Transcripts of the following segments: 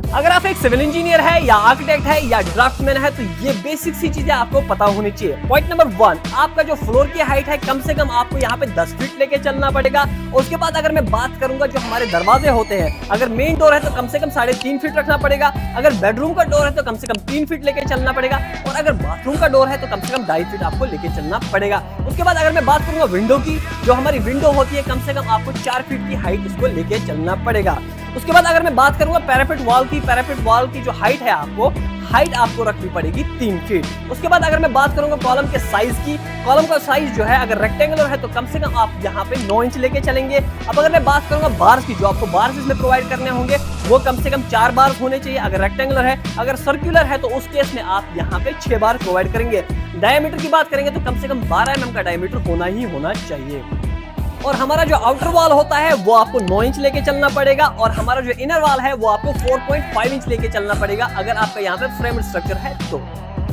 अगर आप एक सिविल इंजीनियर है या आर्किटेक्ट है या ड्राफ्टमैन है तो ये बेसिक सी चीजें आपको पता होनी चाहिए। पॉइंट नंबर 1, आपका जो फ्लोर की हाइट है कम से कम आपको यहाँ पे 10 फीट लेके चलना पड़ेगा। उसके बाद अगर मैं बात करूंगा जो हमारे दरवाजे होते हैं, अगर मेन डोर है तो कम से कम 3.5 फीट रखना पड़ेगा। अगर बेडरूम का डोर है तो कम से कम 3 फीट लेके चलना पड़ेगा। और अगर बाथरूम का डोर है तो कम से कम 2.5 फीट आपको लेके चलना पड़ेगा। उसके बाद अगर मैं बात करूंगा विंडो की, जो हमारी विंडो होती है कम से कम आपको 4 फीट की हाइट इसको लेके चलना पड़ेगा। उसके बाद अगर मैं बात करूंगा पैरापेट वॉल की जो हाइट है आपको रखनी पड़ेगी 3 फीट। उसके बाद अगर मैं बात करूंगा कॉलम के साइज की, कॉलम का साइज जो है अगर रेक्टेंगुलर है तो कम से कम आप यहाँ पे 9 इंच लेके चलेंगे। अब अगर मैं बात करूंगा बार्स की, जो आपको बार्स इसमें प्रोवाइड करने होंगे वो कम से कम 4 बार्स होने चाहिए अगर रेक्टेंगुलर है। अगर सर्कुलर है तो उस केस में आप यहाँ पे 6 बार प्रोवाइड करेंगे। डायमीटर की बात करेंगे तो कम से कम 12 mm का डायमीटर होना ही होना चाहिए। और हमारा जो आउटर वॉल होता है वो आपको 9 इंच लेके चलना पड़ेगा और हमारा जो इनर वॉल है वो आपको 4.5 इंच लेके चलना पड़ेगा अगर आपका यहाँ पे फ्रेम स्ट्रक्चर है तो।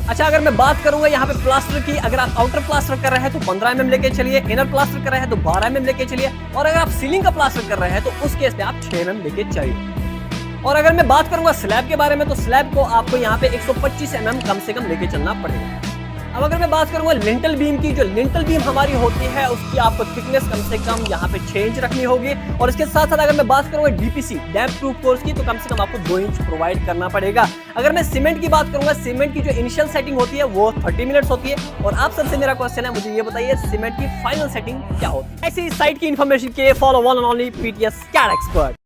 अच्छा, अगर मैं बात करूंगा यहाँ पे प्लास्टर की, अगर आप आउटर प्लास्टर कर रहे हैं तो 15 mm लेके चलिए, इनर प्लास्टर कर रहे हैं तो 12 mm लेके चलिए, और अगर आप सीलिंग का प्लास्टर कर रहे हैं तो उस केस में आप 6 mm लेके चलिए। और अगर मैं बात करूंगा स्लैब के बारे में तो स्लैब को आपको यहाँ पे 125 mm कम से कम लेके चलना पड़ेगा। अब अगर मैं बात करूंगा लिंटल बीम की, जो लिंटल बीम हमारी होती है उसकी आपको थिकनेस कम से कम यहाँ पे 6 इंच रखनी होगी। और इसके साथ साथ अगर मैं बात करूंगा डीपीसी डैम्प प्रूफ कोर्स की तो कम से कम आपको 2 इंच प्रोवाइड करना पड़ेगा। अगर मैं सीमेंट की बात करूंगा, सीमेंट की जो इनिशियल सेटिंग होती है वो 30 मिनट्स होती है। और आप सबसे मेरा क्वेश्चन है, मुझे ये बताइए सीमेंट की फाइनल सेटिंग क्या होती है। ऐसी साइट की इन्फॉर्मेशन के लिए follow one and only PTS CAD expert.